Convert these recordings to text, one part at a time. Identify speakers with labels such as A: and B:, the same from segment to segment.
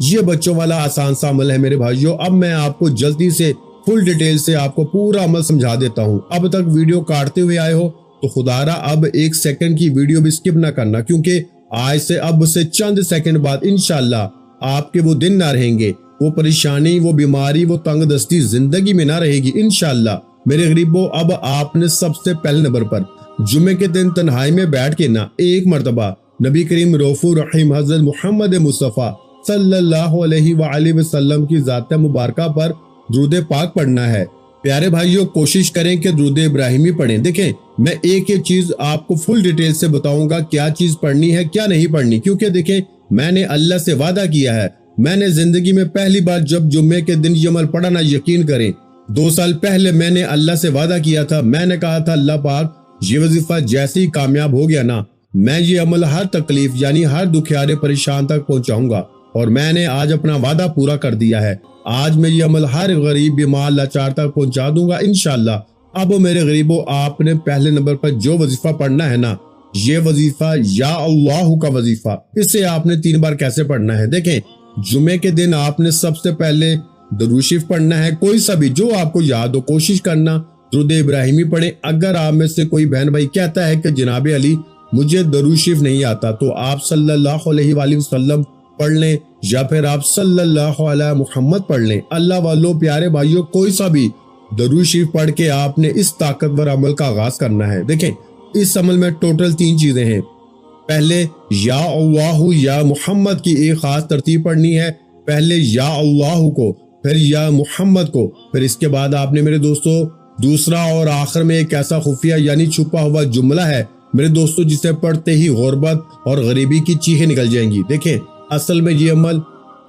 A: یہ بچوں والا آسان سا عمل ہے میرے بھائیوں۔ اب میں آپ کو جلدی سے فل ڈیٹیل سے آپ کو پورا عمل سمجھا دیتا ہوں۔ اب تک ویڈیو کاٹتے ہوئے آئے ہو تو خدا را اب 1 سیکنڈ کی ویڈیو بھی سکپ نہ کرنا، کیونکہ آج سے اب سے چند سیکنڈ بعد انشاءاللہ آپ کے وہ دن نہ رہیں گے، وہ پریشانی، وہ بیماری، وہ تنگ دستی زندگی میں نہ رہے گی انشاءاللہ۔ میرے غریبوں، اب آپ نے سب سے پہلے نمبر پر جمعے کے دن تنہائی میں بیٹھ کے نہ ایک مرتبہ نبی کریم رؤوف الرحیم حضرت محمد مصطفیٰ صلی اللہ علیہ وآلہ وسلم کی ذات مبارکہ پر درود پاک پڑھنا ہے۔ پیارے بھائیوں، کوشش کریں کہ درود ابراہیمی پڑھیں۔ دیکھیں، میں ایک ایک چیز آپ کو فل ڈیٹیل سے بتاؤں گا، کیا چیز پڑھنی ہے کیا نہیں پڑھنی، کیونکہ دیکھیں میں نے اللہ سے وعدہ کیا ہے، میں نے زندگی میں پہلی بار جب جمعے کے دن یہ عمل پڑھا نا، یقین کریں 2 سال پہلے میں نے اللہ سے وعدہ کیا تھا، میں نے کہا تھا اللہ پاک یہ وظیفہ جیسے ہی کامیاب ہو گیا نا، میں یہ عمل ہر تکلیف یعنی ہر دکھیارے پریشان تک پہنچاؤں گا، اور میں نے آج اپنا وعدہ پورا کر دیا ہے۔ آج میں یہ عمل ہر غریب بیمار لاچار تک پہنچا دوں گا انشاءاللہ۔ اب میرے غریبوں، آپ نے پہلے نمبر پر جو وظیفہ پڑھنا ہے نا، یہ وظیفہ یا اللہ کا وظیفہ، اسے آپ نے 3 بار کیسے پڑھنا ہے۔ دیکھیں، جمعے کے دن آپ نے سب سے پہلے درود شریف پڑھنا ہے، کوئی سا بھی جو آپ کو یاد ہو، کوشش کرنا درود ابراہیمی پڑھیں۔ اگر آپ میں سے کوئی بہن بھائی کہتا ہے کہ جناب علی مجھے درود شریف نہیں آتا، تو آپ صلی اللہ علیہ وآلہ وسلم پڑھ لیں، یا پھر آپ صلی اللہ علیہ محمد پڑھ لیں۔ اللہ والوں پیارے بھائیوں، کوئی سا بھی درود شریف پڑھ کے آپ نے اس طاقتور عمل کا آغاز کرنا ہے۔ دیکھیں، اس عمل میں ٹوٹل 3 چیزیں ہیں۔ پہلے یا اللہ یا محمد کی ایک خاص ترتیب پڑھنی ہے، پہلے یا اللہ کو، پھر یا محمد کو، پھر اس کے بعد آپ نے میرے دوستو دوسرا اور آخر میں ایک ایسا خفیہ یعنی چھپا ہوا جملہ ہے میرے دوستو، جسے پڑھتے ہی غربت اور غریبی کی چیخیں نکل جائیں گی۔ دیکھیں، اصل میں یہ عمل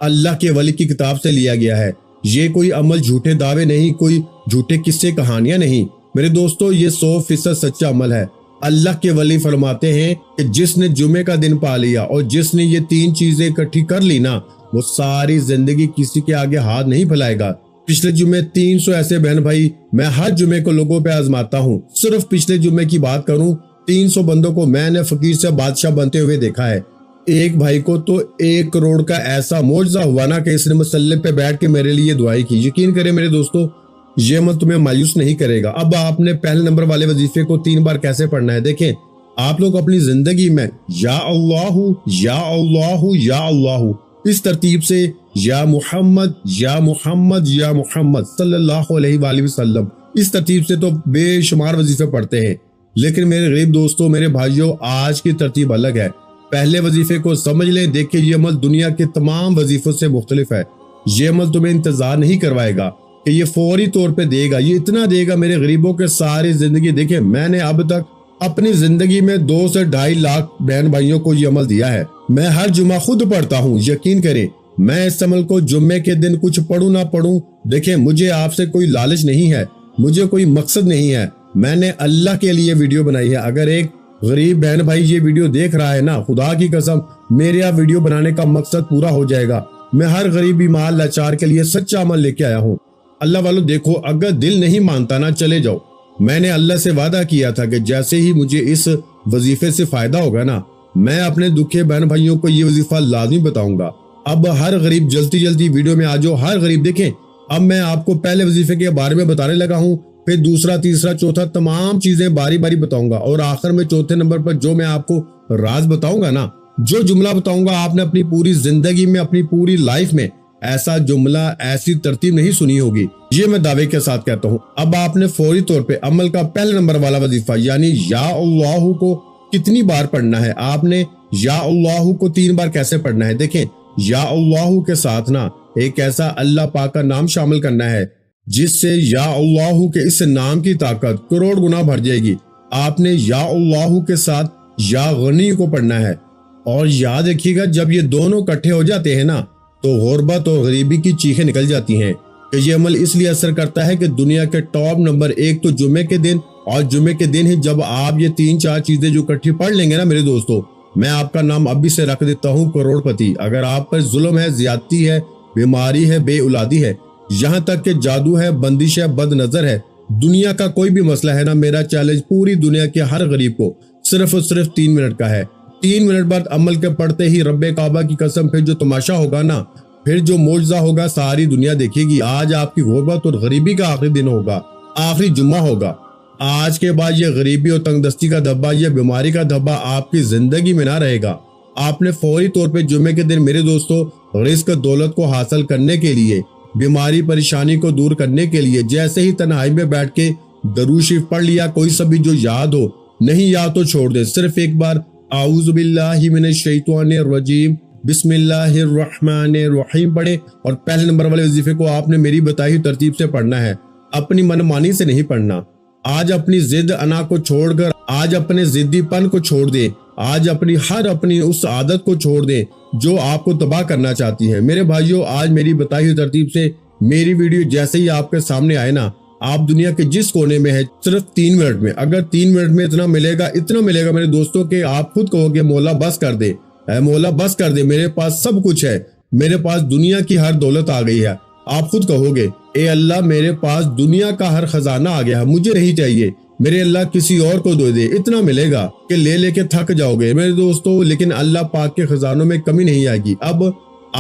A: اللہ کے ولی کی کتاب سے لیا گیا ہے، یہ کوئی عمل جھوٹے دعوے نہیں، کوئی جھوٹے قصے کہانیاں نہیں میرے دوستو، یہ 100% سچا عمل ہے۔ اللہ کے ولی فرماتے ہیں کہ جس نے جمعے کا دن پا لیا اور جس نے یہ 3 چیزیں اکٹھی کر لی نا، وہ ساری زندگی کسی کے آگے ہاتھ نہیں پھیلائے گا۔ پچھلے جمعے 300 ایسے بہن بھائی میں ہر جمعے کو لوگوں پہ آزماتا ہوں، صرف پچھلے جمعے کی بات کروں 300 بندوں کو میں نے فقیر سے بادشاہ بنتے ہوئے دیکھا ہے۔ ایک بھائی کو تو 1 کروڑ کا ایسا معجزہ ہوا نا کہ اس نے مسلح پہ بیٹھ کے میرے لیے دعائیں کی۔ یقین کریں میرے دوستو، یہ عمل تمہیں مایوس نہیں کرے گا۔ اب آپ نے پہلے نمبر والے وظیفے کو 3 بار کیسے پڑھنا ہے۔ دیکھیں، آپ لوگ اپنی زندگی میں یا اللہ یا اللہ یا اللہ اس ترتیب سے یا محمد یا محمد یا محمد صلی اللہ علیہ وآلہ وسلم اس ترتیب سے تو بے شمار وظیفے پڑھتے ہیں، لیکن میرے غریب دوستوں، میرے بھائیوں، آج کی ترتیب الگ ہے۔ پہلے وظیفے کو سمجھ لیں۔ دیکھیں، یہ عمل دنیا کے تمام وظیفوں سے مختلف ہے۔ یہ عمل تمہیں انتظار نہیں کروائے گا کہ یہ فوری طور پہ دے گا، یہ اتنا دے گا میرے غریبوں کے ساری زندگی۔ دیکھیں، میں نے اب تک اپنی زندگی میں 2 سے 2.5 لاکھ بہن بھائیوں کو یہ عمل دیا ہے۔ میں ہر جمعہ خود پڑھتا ہوں، یقین کریں میں اس عمل کو جمعے کے دن کچھ پڑھوں نہ پڑھوں، دیکھیں مجھے آپ سے کوئی لالچ نہیں ہے، مجھے کوئی مقصد نہیں ہے، میں نے اللہ کے لیے ویڈیو بنائی ہے۔ اگر ایک غریب بہن بھائی یہ ویڈیو دیکھ رہا ہے نا، خدا کی قسم میرے ویڈیو بنانے کا مقصد پورا ہو جائے گا۔ میں ہر غریب بیمار لاچار کے لیے سچا عمل لے کے آیا ہوں۔ اللہ والوں دیکھو، اگر دل نہیں مانتا نا، چلے جاؤ۔ میں نے اللہ سے وعدہ کیا تھا کہ جیسے ہی مجھے اس وظیفے سے فائدہ ہوگا نا، میں اپنے دکھے بہن بھائیوں کو یہ وظیفہ لازمی بتاؤں گا۔ اب ہر غریب جلدی ویڈیو میں آ جاؤ، ہر غریب دیکھیں۔ اب میں آپ کو پہلے وظیفے کے بارے میں بتانے لگا ہوں، پھر دوسرا، تیسرا، چوتھا تمام چیزیں باری باری بتاؤں گا، اور آخر میں چوتھے نمبر پر جو میں آپ کو راز بتاؤں گا نا، جو جملہ بتاؤں گا، آپ نے اپنی پوری زندگی میں، اپنی پوری لائف میں ایسا جملہ، ایسی ترتیب نہیں سنی ہوگی، یہ میں دعوے کے ساتھ کہتا ہوں۔ اب آپ نے فوری طور پہ عمل کا پہلے نمبر والا وظیفہ یعنی یا اللہ کو کتنی بار پڑھنا ہے۔ آپ نے یا اللہ کو 3 بار کیسے پڑھنا ہے۔ دیکھیں، یا اللہ کے ساتھ نا ایک ایسا اللہ پاک کا نام شامل کرنا ہے جس سے یا اللہ کے اس نام کی طاقت کروڑ گنا بڑھ جائے گی۔ آپ نے یا اللہ کے ساتھ یا غنی کو پڑھنا ہے، اور یاد رکھیے گا جب یہ دونوں اکٹھے ہو جاتے ہیں نا تو غربت اور غریبی کی چیخیں نکل جاتی ہیں۔ کہ یہ عمل اس لیے اثر کرتا ہے کہ دنیا کے ٹاپ نمبر 1 تو جمعے کے دن، اور جمعے کے دن ہی جب آپ یہ 3-4 چیزیں جو اکٹھی پڑھ لیں گے نا میرے دوستو، میں آپ کا نام ابھی سے رکھ دیتا ہوں کروڑ پتی۔ اگر آپ پر ظلم ہے، زیادتی ہے، بیماری ہے، بے اولادی ہے، یہاں تک کہ جادو ہے، بندش ہے، بد نظر ہے، دنیا کا کوئی بھی مسئلہ ہے نا، میرا چیلنج پوری دنیا کے ہر غریب کو صرف اور صرف 3 منٹ کا ہے۔ 3 منٹ بعد عمل کے پڑھتے ہی رب کعبہ کی قسم پھر جو تماشا ہوگا نا، پھر جو معجزہ ہوگا ساری دنیا دیکھے گی۔ آج آپ کی غربت اور غریبی کا آخری دن ہوگا، آخری جمعہ ہوگا۔ آج کے بعد یہ غریبی اور تنگ دستی کا دھبا، یہ بیماری کا دھبا آپ کی زندگی میں نہ رہے گا۔ آپ نے فوری طور پہ جمعے کے دن میرے دوستو رزق دولت کو حاصل کرنے کے لیے، بیماری پریشانی کو دور کرنے کے لیے جیسے ہی تنہائی میں بیٹھ کے درود شریف پڑھ لیا، کوئی سا بھی جو یاد ہو، نہیں یاد تو چھوڑ دے، صرف ایک بار اعوذ باللہ من الشیطان الرجیم بسم اللہ الرحمن الرحیم پڑھے، اور پہلے نمبر والے وظیفے کو آپ نے میری بتائی ہوئی ترتیب سے پڑھنا ہے، اپنی من مانی سے نہیں پڑھنا۔ آج اپنی ضد انا کو چھوڑ کر آج اپنے ضدی پن کو چھوڑ دے، آج اپنی اس عادت کو چھوڑ دے جو آپ کو تباہ کرنا چاہتی ہے۔ میرے بھائیوں، آج میری بتائی ہوئی ترتیب سے میری ویڈیو جیسے ہی آپ کے سامنے آئے نا، آپ دنیا کے جس کونے میں ہے، صرف 3 منٹ میں، اگر 3 منٹ میں اتنا ملے گا میرے دوستوں کہ آپ خود کہو گے مولا بس کر دے، اے مولا بس کر دے، میرے پاس سب کچھ ہے، میرے پاس دنیا کی ہر دولت آ گئی ہے۔ آپ خود کہو گے اے اللہ میرے پاس دنیا کا ہر خزانہ آ گیا ہے، مجھے نہیں چاہیے، میرے اللہ کسی اور کو دے دے، اتنا ملے گا کہ لے کے تھک جاؤ گے میرے دوستو۔ لیکن اللہ پاک کے خزانوں میں کمی نہیں آئے گی۔ اب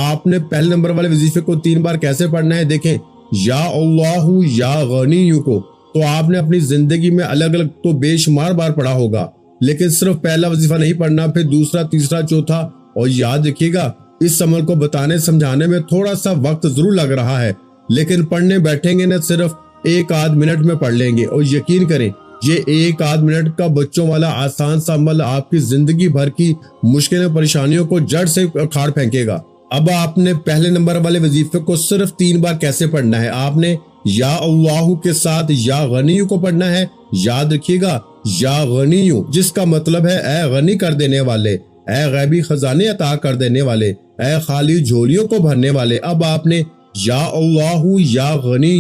A: آپ نے پہلے نمبر والے وظیفے کو 3 بار کیسے پڑھنا ہے، دیکھیں، یا اللہ یا غنی کو تو آپ نے اپنی زندگی میں الگ الگ تو بے شمار بار پڑھا ہوگا، لیکن صرف پہلا وظیفہ نہیں پڑھنا، پھر دوسرا، تیسرا، چوتھا، اور یاد رکھیے گا اس عمل کو بتانے سمجھانے میں تھوڑا سا وقت ضرور لگ رہا ہے، لیکن پڑھنے بیٹھیں گے نہ صرف 1 آدھ منٹ میں پڑھ لیں گے، اور یقین کریں یہ 1 آدھ منٹ کا بچوں والا آسان سا عمل آپ کی زندگی بھر کی مشکلیں پریشانیوں کو جڑ سے کھاڑ پھینکے گا۔ اب آپ نے پہلے نمبر والے وظیفے کو صرف 3 بار کیسے پڑھنا ہے، آپ نے یا اللہ کے ساتھ یا غنی کو پڑھنا ہے۔ یاد رکھیے گا یا غنی، جس کا مطلب ہے اے غنی کر دینے والے، اے غیبی خزانے عطا کر دینے والے، اے خالی جھولیوں کو بھرنے والے۔ اب آپ نے یا اللہ یا غنی،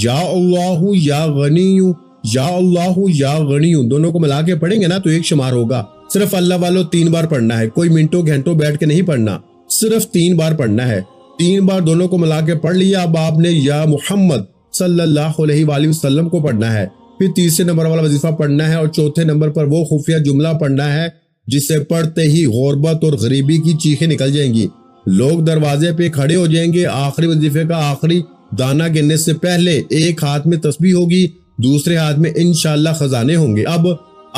A: یا اللہ یا غنی، یا اللہ یا غنی دونوں کو ملا کے پڑھیں گے نا تو 1 شمار ہوگا۔ صرف اللہ والوں 3 بار پڑھنا ہے، کوئی منٹوں گھنٹوں بیٹھ کے نہیں پڑھنا، صرف 3 بار پڑھنا ہے۔ 3 بار دونوں کو ملا کے پڑھ لیا۔ اب آپ نے یا محمد صلی اللہ علیہ وآلہ وسلم کو پڑھنا ہے، پھر تیسرے نمبر والا وظیفہ پڑھنا ہے، اور چوتھے نمبر پر وہ خفیہ جملہ پڑھنا ہے جسے پڑھتے ہی غربت اور غریبی کی چیخیں نکل جائیں گی، لوگ دروازے پہ کھڑے ہو جائیں گے۔ آخری وظیفے کا آخری دانہ گننے سے پہلے ایک ہاتھ میں تسبیح ہوگی، دوسرے ہاتھ میں انشاءاللہ خزانے ہوں گے۔ اب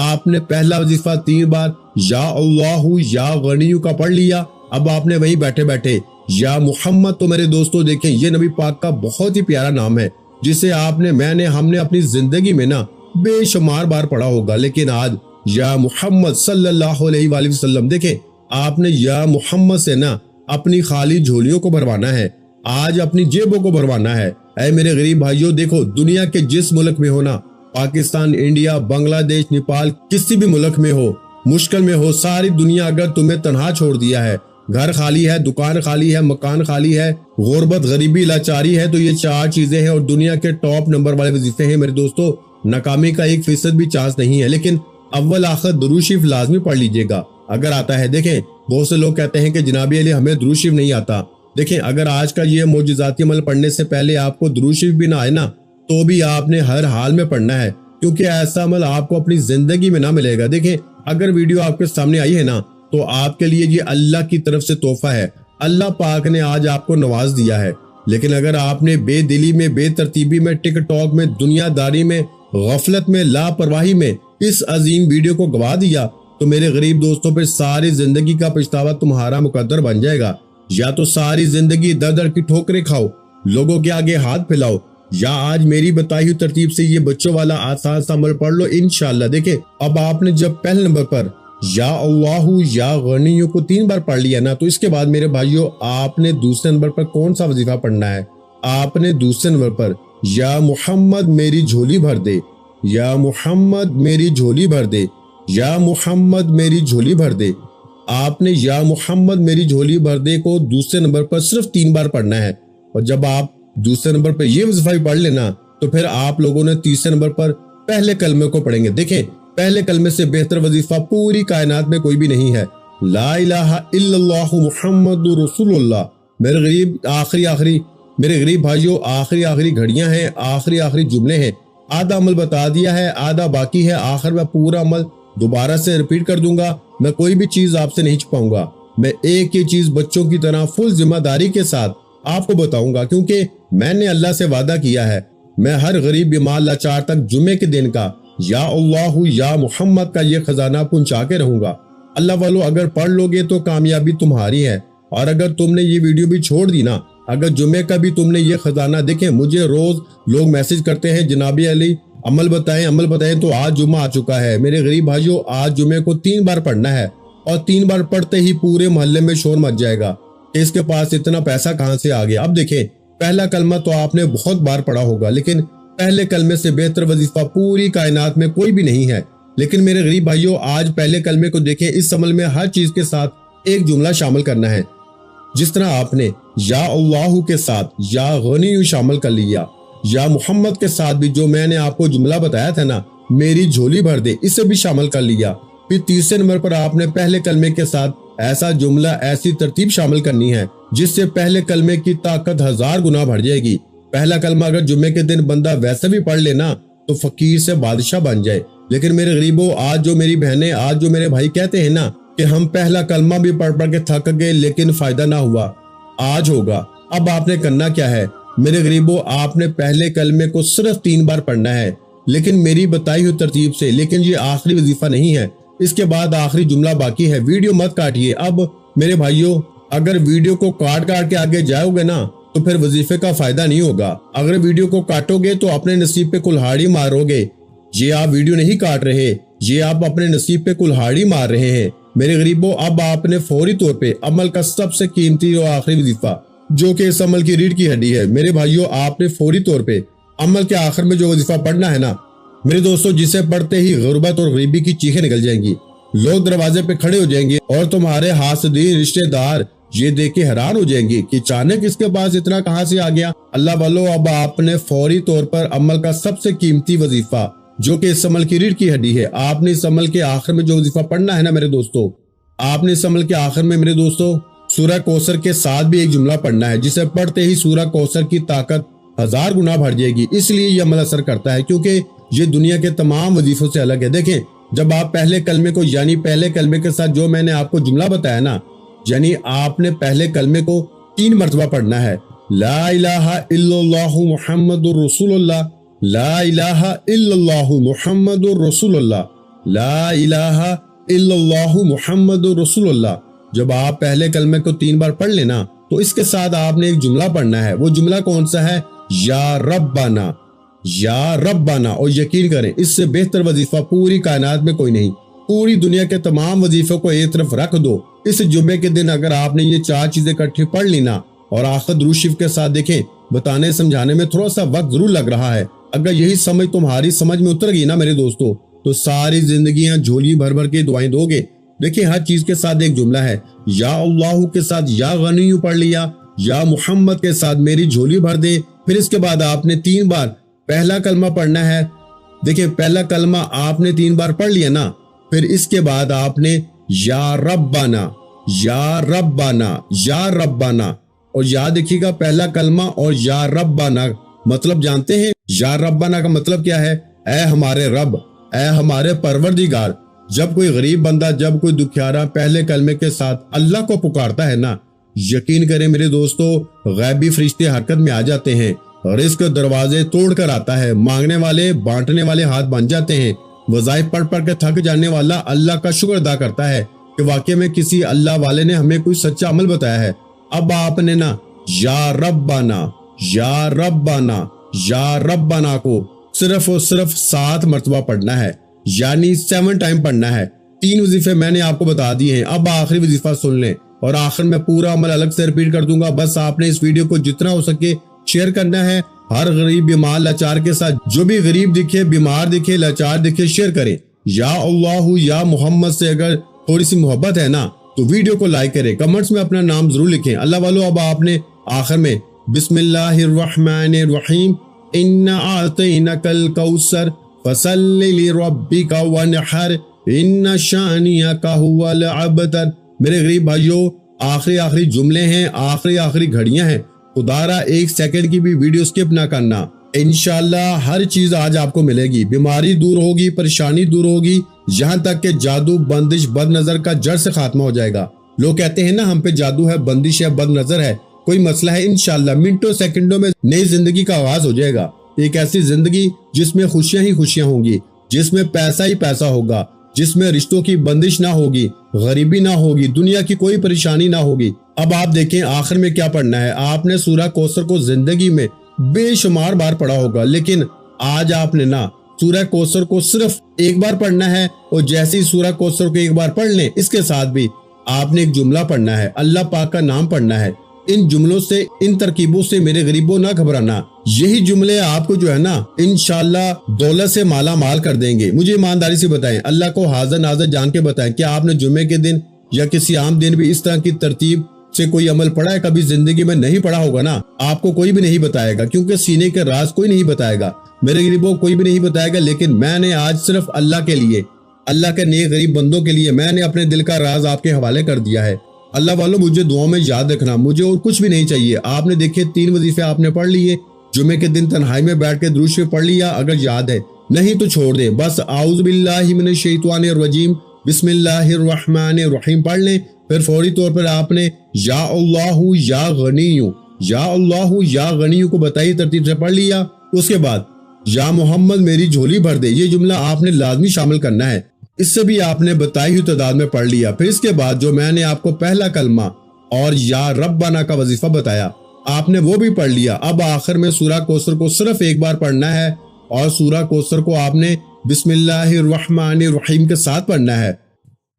A: آپ نے پہلا وظیفہ 3 بار یا اللہ یا غنی کا پڑھ لیا۔ اب آپ نے وہیں بیٹھے بیٹھے یا محمد، تو میرے دوستو دیکھیں یہ نبی پاک کا بہت ہی پیارا نام ہے جسے ہم نے اپنی زندگی میں نا بے شمار بار پڑھا ہوگا، لیکن آج یا محمد صلی اللہ علیہ وآلہ وسلم، دیکھیں آپ نے یا محمد سے نا اپنی خالی جھولیوں کو بھروانا ہے، آج اپنی جیبوں کو بھروانا ہے۔ اے میرے غریب بھائیوں، دیکھو دنیا کے جس ملک میں ہونا، پاکستان، انڈیا، بنگلہ دیش، نیپال، کسی بھی ملک میں ہو، مشکل میں ہو، ساری دنیا اگر تمہیں تنہا چھوڑ دیا ہے، گھر خالی ہے، دکان خالی ہے، مکان خالی ہے، غربت، غریبی، لاچاری ہے، تو یہ 4 چیزیں ہیں اور دنیا کے ٹاپ نمبر والے وظیفے ہیں میرے دوستو۔ ناکامی کا 1% بھی چانس نہیں ہے، لیکن اول آخر درود شریف لازمی پڑھ لیجئے گا اگر آتا ہے۔ دیکھیں بہت سے لوگ کہتے ہیں کہ جناب علی ہمیں درود شریف نہیں آتا۔ دیکھیں اگر آج کا یہ معجزاتی عمل پڑھنے سے پہلے آپ کو درود شریف بھی نہ آئے نا تو بھی آپ نے ہر حال میں پڑھنا ہے، کیونکہ ایسا عمل آپ کو اپنی زندگی میں نہ ملے گا۔ دیکھیں اگر ویڈیو آپ کے سامنے آئی ہے نا تو آپ کے لیے یہ اللہ کی طرف سے تحفہ ہے، اللہ پاک نے آج آپ کو نواز دیا ہے۔ لیکن اگر آپ نے بے دلی میں، بے ترتیبی میں، ٹک ٹاک میں، دنیا داری میں، غفلت میں، لاپرواہی میں اس عظیم ویڈیو کو گوا دیا تو میرے غریب دوستوں پہ ساری زندگی کا پچھتاوا تمہارا مقدر بن جائے گا۔ یا تو ساری زندگی در در کی ٹھوکریں کھاؤ، لوگوں کے آگے ہاتھ پھیلاؤ، یا آج میری بتائی ہوئی ترتیب سے یہ بچوں والا آسان سا عمل پڑھ لو انشاءاللہ۔ دیکھیں اب آپ نے جب پہلے نمبر پر یا اللہ یا غنی کو 3 بار پڑھ لیا نا تو اس کے بعد میرے بھائیوں آپ نے دوسرے نمبر پر کون سا وظیفہ پڑھنا ہے؟ آپ نے دوسرے نمبر پر یا محمد میری جھولی بھر دے، یا محمد میری جھولی بھر دے، یا محمد میری جھولی بھر دے۔ آپ نے یا محمد میری جھولی بھر دے کو دوسرے نمبر پر صرف 3 بار پڑھنا ہے، اور جب آپ دوسرے نمبر پر یہ وظیفہ بھی پڑھ لینا تو پھر آپ لوگوں نے تیسرے نمبر پر پہلے کلمے کو پڑھیں گے۔ دیکھیں پہلے کلمے سے بہتر وظیفہ پوری کائنات میں کوئی بھی نہیں ہے، لا الہ الا اللہ محمد رسول اللہ۔ میرے غریب بھائیوں آخری گھڑیاں ہیں، آخری جملے ہیں، آدھا عمل بتا دیا ہے، آدھا باقی ہے، آخر میں پورا عمل دوبارہ سے ریپیٹ کر دوں گا، میں کوئی بھی چیز آپ سے نہیں چھپاؤں گا۔ میں ایک ہی چیز بچوں کی طرح فل ذمہ داری کے ساتھ آپ کو بتاؤں گا، کیونکہ میں نے اللہ سے وعدہ کیا ہے میں ہر غریب بیمار لاچار تک جمعے کے دن کا یا اللہ یا محمد کا یہ خزانہ پہنچا کے رہوں گا۔ اللہ والو اگر پڑھ لو گے تو کامیابی تمہاری ہے، اور اگر تم نے یہ ویڈیو بھی چھوڑ دی نا، اگر جمعے کا بھی تم نے یہ خزانہ دیکھیں، مجھے روز لوگ میسج کرتے ہیں جناب علی عمل بتائیں، تو آج جمعہ آ چکا ہے میرے غریب بھائیوں، آج جمعے کو 3 بار پڑھنا ہے، اور 3 بار پڑھتے ہی پورے محلے میں شور مچ جائے گا کہ اس کے پاس اتنا پیسہ کہاں سے آ گیا۔ اب دیکھیں، پہلا کلمہ تو آپ نے بہت بار پڑھا ہوگا، لیکن پہلے کلمے سے بہتر وظیفہ پوری کائنات میں کوئی بھی نہیں ہے۔ لیکن میرے غریب بھائیوں، آج پہلے کلمے کو دیکھیں، اس عمل میں ہر چیز کے ساتھ ایک جملہ شامل کرنا ہے۔ جس طرح آپ نے یا اللہ کے ساتھ یا غنی شامل کر لیا، یا محمد کے ساتھ بھی جو میں نے آپ کو جملہ بتایا تھا نا، میری جھولی بھر دے، اسے بھی شامل کر لیا۔ پھر تیسرے نمبر پر آپ نے پہلے کلمے کے ساتھ ایسا جملہ، ایسی ترتیب شامل کرنی ہے جس سے پہلے کلمے کی طاقت 1000 گنا بڑھ جائے گی۔ پہلا کلمہ اگر جمعے کے دن بندہ ویسے بھی پڑھ لینا تو فقیر سے بادشاہ بن جائے۔ لیکن میرے غریبوں، آج جو میری بہنیں، آج جو میرے بھائی کہتے ہیں نا کہ ہم پہلا کلمہ بھی پڑھ کے تھک گئے لیکن فائدہ نہ ہوا، آج ہوگا۔ اب آپ نے کرنا کیا ہے میرے غریبوں؟ آپ نے پہلے کلمے کو صرف 3 بار پڑھنا ہے، لیکن میری بتائی ہوئی ترتیب سے۔ لیکن یہ آخری وظیفہ نہیں ہے، اس کے بعد آخری جملہ باقی ہے۔ ویڈیو مت کاٹیے۔ اب میرے بھائیوں، اگر ویڈیو کو کاٹ کے آگے جاؤ گے نا تو پھر وظیفے کا فائدہ نہیں ہوگا۔ اگر ویڈیو کو کاٹو گے تو اپنے نصیب پہ کلہاڑی مارو گے۔ یہ آپ ویڈیو نہیں کاٹ رہے، یہ آپ اپنے نصیب پہ کلہاڑی مار رہے ہیں۔ میرے غریبوں، اب آپ نے فوری طور پہ عمل کا سب سے قیمتی اور آخری وظیفہ، جو کہ اس عمل کی ریڑھ کی ہڈی ہے، میرے بھائیوں، آپ نے فوری طور پہ عمل کے آخر میں جو وظیفہ پڑھنا ہے نا میرے دوستوں، جسے پڑھتے ہی غربت اور غریبی کی چیخیں نکل جائیں گی، لوگ دروازے پہ کھڑے ہو جائیں گے، اور تمہارے حاسدین رشتہ دار یہ دیکھ کے حیران ہو جائیں گے کہ اچانک اس کے پاس اتنا کہاں سے آ گیا۔ اللہ والو، اب آپ نے فوری طور پر عمل کا سب سے قیمتی وظیفہ، جو کہ اس عمل کی ریڑھ کی ہڈی ہے، آپ نے اس عمل کے آخر میں جو وظیفہ پڑھنا ہے نا میرے دوستو، آپ نے اس عمل کے آخر میں میرے دوستو سورہ کوثر کے ساتھ بھی ایک جملہ پڑھنا ہے، جسے پڑھتے ہی سورہ کوثر کی طاقت 1000 گنا بڑھ جائے گی۔ اس لیے یہ عمل اثر کرتا ہے کیونکہ یہ دنیا کے تمام وظیفوں سے الگ ہے۔ دیکھیں، جب آپ پہلے کلمے کو، یعنی پہلے کلمے کے ساتھ جو میں نے آپ کو جملہ بتایا نا، یعنی آپ نے پہلے کلمے کو 3 مرتبہ پڑھنا ہے، لا الہ الا اللہ محمد الرسول اللہ، لا الہ الا اللہ محمد الرسول اللہ، لا الہ الا اللہ محمد الرسول اللہ۔ جب آپ پہلے کلمے کو 3 بار پڑھ لینا تو اس کے ساتھ آپ نے ایک جملہ پڑھنا ہے۔ وہ جملہ کون سا ہے؟ یا ربنا، یا ربنا۔ اور یقین کریں، اس سے بہتر وظیفہ پوری کائنات میں کوئی نہیں۔ پوری دنیا کے تمام وظیفوں کو ایک طرف رکھ دو، اس جمعے کے دن اگر آپ نے یہ 4 چیزیں اکٹھی پڑھ لینا، اور آخر درود شریف کے ساتھ، دیکھیں بتانے سمجھانے میں تھوڑا سا وقت ضرور لگ رہا ہے، اگر یہی سمجھ تمہاری سمجھ میں اتر گئی نا میرے دوستو، تو ساری زندگیاں جھولی بھر کے دعائیں دو گے۔ دیکھیں، ہر چیز کے ساتھ ایک جملہ ہے، یا اللہ کے ساتھ یا غنی پڑھ لیا، یا محمد کے ساتھ میری جھولی بھر دے۔ پھر اس کے بعد آپ نے 3 بار پہلا کلمہ پڑھنا ہے۔ دیکھیں، پہلا کلمہ آپ نے 3 بار پڑھ لیا نا، پھر اس کے بعد آپ نے یا ربنا، یا ربنا، یا ربنا۔ اور یاد رکھیے گا، پہلا کلمہ اور یا ربنا مطلب جانتے ہیں؟ یا ربنا کا مطلب کیا ہے؟ اے ہمارے رب، اے ہمارے پروردگار۔ جب کوئی غریب بندہ، جب کوئی دکھیارا پہلے کلمے کے ساتھ اللہ کو پکارتا ہے نا، یقین کریں میرے دوستو، غیبی فرشتے حرکت میں آ جاتے ہیں، رزق کے دروازے توڑ کر آتا ہے، مانگنے والے بانٹنے والے ہاتھ بن جاتے ہیں، وظائف پڑھ کے تھک جانے والا اللہ کا شکر ادا کرتا ہے کہ واقعی میں کسی اللہ والے نے ہمیں کوئی سچا عمل بتایا ہے۔ اب آپ نے نا یا ربنا، یا ربنا، یا ربنا کو صرف اور صرف 7 مرتبہ پڑھنا ہے، یعنی 7 ٹائم پڑھنا ہے۔ 3 وظیفے میں نے آپ کو بتا دیے ہیں، اب آخری وظیفہ سن لیں، اور آخر میں پورا عمل الگ سے ریپیٹ کر دوں گا۔ بس آپ نے اس ویڈیو کو جتنا ہو سکے شیئر کرنا ہے، ہر غریب بیمار لاچار کے ساتھ، جو بھی غریب دکھے، بیمار دکھے، لاچار دکھے، شیئر کریں۔ یا اللہ یا محمد سے اگر تھوڑی سی محبت ہے نا تو ویڈیو کو لائک کریں، کمنٹس میں اپنا نام ضرور لکھیں۔ اللہ والو، اب آپ نے آخر میں بسم اللہ الرحمن الرحیم، انا اعطیناک الکوثر فصل لربک وانحر ان شانئک هو الابتر۔ میرے غریب بھائیوں، آخری جملے ہیں، آخری گھڑیاں ہیں، خدارا 1 سیکنڈ کی بھی ویڈیو سکپ نہ کرنا۔ انشاءاللہ ہر چیز آج آپ کو ملے گی، بیماری دور ہوگی، پریشانی دور ہوگی، یہاں تک کہ جادو، بندش، بد نظر کا جڑ سے خاتمہ ہو جائے گا۔ لوگ کہتے ہیں نا ہم پہ جادو ہے، بندش ہے، بد نظر ہے، کوئی مسئلہ ہے، انشاءاللہ منٹوں سیکنڈوں میں نئی زندگی کا آغاز ہو جائے گا۔ ایک ایسی زندگی جس میں خوشیاں ہی خوشیاں ہوں گی، جس میں پیسہ ہی پیسہ ہوگا، جس میں رشتوں کی بندش نہ ہوگی، غریبی نہ ہوگی، دنیا کی کوئی پریشانی نہ ہوگی۔ اب آپ دیکھیں آخر میں کیا پڑھنا ہے۔ آپ نے سورہ کوثر کو زندگی میں بے شمار بار پڑھا ہوگا، لیکن آج آپ نے نا سورہ کوثر کو صرف ایک بار پڑھنا ہے، اور جیسے ہی سورہ کوثر کو ایک بار پڑھ لیں، اس کے ساتھ بھی آپ نے ایک جملہ پڑھنا ہے، اللہ پاک کا نام پڑھنا ہے۔ ان جملوں سے، ان ترکیبوں سے میرے غریبوں نہ گھبرانا، یہی جملے آپ کو جو ہے نا انشاءاللہ دولت سے مالا مال کر دیں گے۔ مجھے ایمانداری سے بتائیں، اللہ کو حاضر ناظر جان کے بتائیں، کیا آپ نے جمعے کے دن یا کسی عام دن بھی اس طرح کی ترتیب سے کوئی عمل پڑھا ہے؟ کبھی زندگی میں نہیں پڑھا ہوگا نا، آپ کو کوئی بھی نہیں بتائے گا، کیونکہ سینے کے راز کوئی نہیں بتائے گا، میرے غریبوں کوئی بھی نہیں بتائے گا۔ لیکن میں نے آج صرف اللہ کے لیے، اللہ کے نیک غریب بندوں کے لیے میں نے اپنے دل کا راز آپ کے حوالے کر دیا ہے۔ اللہ والوں مجھے دعاؤں میں یاد رکھنا، مجھے اور کچھ بھی نہیں چاہیے۔ آپ نے دیکھے 3 وظیفے آپ نے پڑھ لیے، جمعے کے دن تنہائی میں بیٹھ کے درود شریف پڑھ لیا، اگر یاد ہے، نہیں تو چھوڑ دیں، بس اعوذ باللہ من الشیطان الرجیم بسم اللہ الرحمن الرحیم پڑھ لیں۔ پھر فوری طور پر آپ نے یا اللہ یا غنی، یا اللہ یا غنی کو بتائی ترتیب سے پڑھ لیا۔ اس کے بعد یا محمد میری جھولی بھر دے، یہ جملہ آپ نے لازمی شامل کرنا ہے، اس سے بھی آپ نے بتائی ہوئی تعداد میں پڑھ لیا۔ پھر اس کے بعد جو میں نے آپ کو پہلا کلمہ اور یا ربنا کا وظیفہ بتایا، آپ نے وہ بھی پڑھ لیا۔ اب آخر میں سورہ کوثر کو صرف ایک بار پڑھنا ہے، اور سورہ کوثر کو آپ نے بسم اللہ الرحمن الرحیم کے ساتھ پڑھنا ہے۔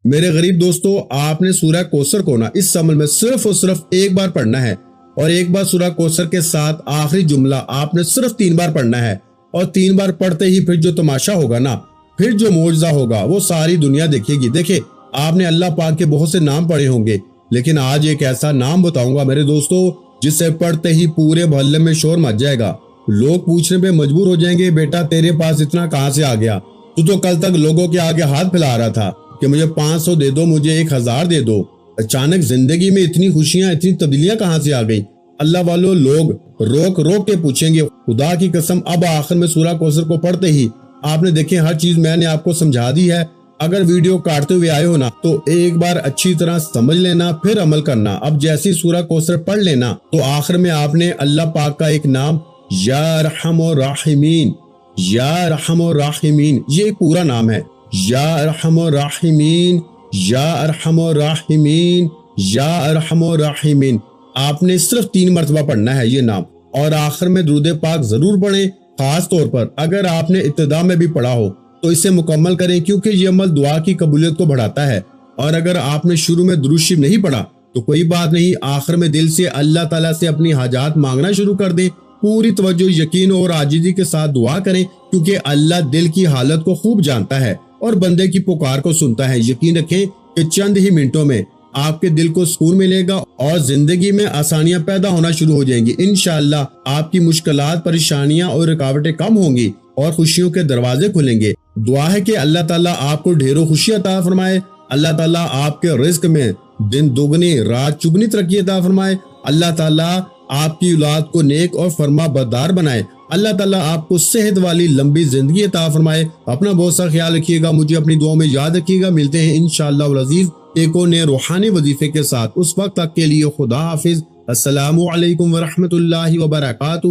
A: میرے غریب دوستو، آپ نے سورہ کوثر کو نا اس عمل میں صرف اور صرف ایک بار پڑھنا ہے، اور ایک بار سورہ کوثر کے ساتھ آخری جملہ آپ نے صرف 3 بار پڑھنا ہے، اور 3 بار پڑھتے ہی پھر جو تماشا ہوگا نا، پھر جو معجزہ ہوگا وہ ساری دنیا دیکھے گی۔ دیکھیں آپ نے اللہ پاک کے بہت سے نام پڑھے ہوں گے، لیکن آج ایک ایسا نام بتاؤں گا میرے دوستو جس سے پڑھتے ہی پورے محلے میں شور مچ جائے گا، لوگ پوچھنے پہ مجبور ہو جائیں گے بیٹا تیرے پاس اتنا کہاں سے آ گیا؟ تو کل تک لوگوں کے آگے ہاتھ پھیلا رہا تھا کہ مجھے 500 دے دو، مجھے 1000 دے دو، اچانک زندگی میں اتنی خوشیاں، اتنی تبدیلیاں کہاں سے آ گئی؟ اللہ والوں لوگ روک روک کے پوچھیں گے۔ خدا کی قسم اب آخر میں سورہ کوثر کو پڑھتے ہی آپ نے دیکھیں ہر چیز میں نے آپ کو سمجھا دی ہے۔ اگر ویڈیو کاٹتے ہوئے آئے ہو نا تو ایک بار اچھی طرح سمجھ لینا، پھر عمل کرنا۔ اب جیسی سورہ کوثر پڑھ لینا تو آخر میں آپ نے اللہ پاک کا ایک نام یا ارحم الراحمین، یا ارحم الراحمین، یہ پورا نام ہے، یا ارحم الراحمین، یا ارحم الراحمین، یا ارحم الراحمین۔ آپ نے صرف 3 مرتبہ پڑھنا ہے یہ نام، اور آخر میں درود پاک ضرور پڑھیں۔ خاص طور پر اگر آپ نے ابتدا میں بھی پڑھا ہو تو اسے مکمل کریں، کیونکہ یہ عمل دعا کی قبولیت کو بڑھاتا ہے۔ اور اگر آپ نے شروع میں درود شریف نہیں پڑھا تو کوئی بات نہیں، آخر میں دل سے اللہ تعالیٰ سے اپنی حاجات مانگنا شروع کر دیں، پوری توجہ، یقین اور عاجزی کے ساتھ دعا کریں، کیونکہ اللہ دل کی حالت کو خوب جانتا ہے اور بندے کی پکار کو سنتا ہے۔ یقین رکھیں کہ چند ہی منٹوں میں آپ کے دل کو سکون ملے گا اور زندگی میں آسانیاں پیدا ہونا شروع ہو جائیں گی۔ انشاءاللہ آپ کی مشکلات، پریشانیاں اور رکاوٹیں کم ہوں گی اور خوشیوں کے دروازے کھلیں گے۔ دعا ہے کہ اللہ تعالیٰ آپ کو ڈھیروں خوشی عطا فرمائے، اللہ تعالیٰ آپ کے رزق میں دن دگنی رات چگنی ترقی عطا فرمائے، اللہ تعالیٰ آپ کی اولاد کو نیک اور فرما بردار بنائے، اللہ تعالیٰ آپ کو صحت والی لمبی زندگی عطا فرمائے۔ اپنا بہت سا خیال رکھیے گا، مجھے اپنی دعاؤں میں یاد رکھیے گا۔ ملتے ہیں انشاءاللہ العزیز ایک اور نئے روحانی وظیفے کے ساتھ، اس وقت تک کے لیے خدا حافظ۔ السلام علیکم ورحمۃ اللہ وبرکاتہ۔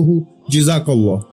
A: جزاک اللہ۔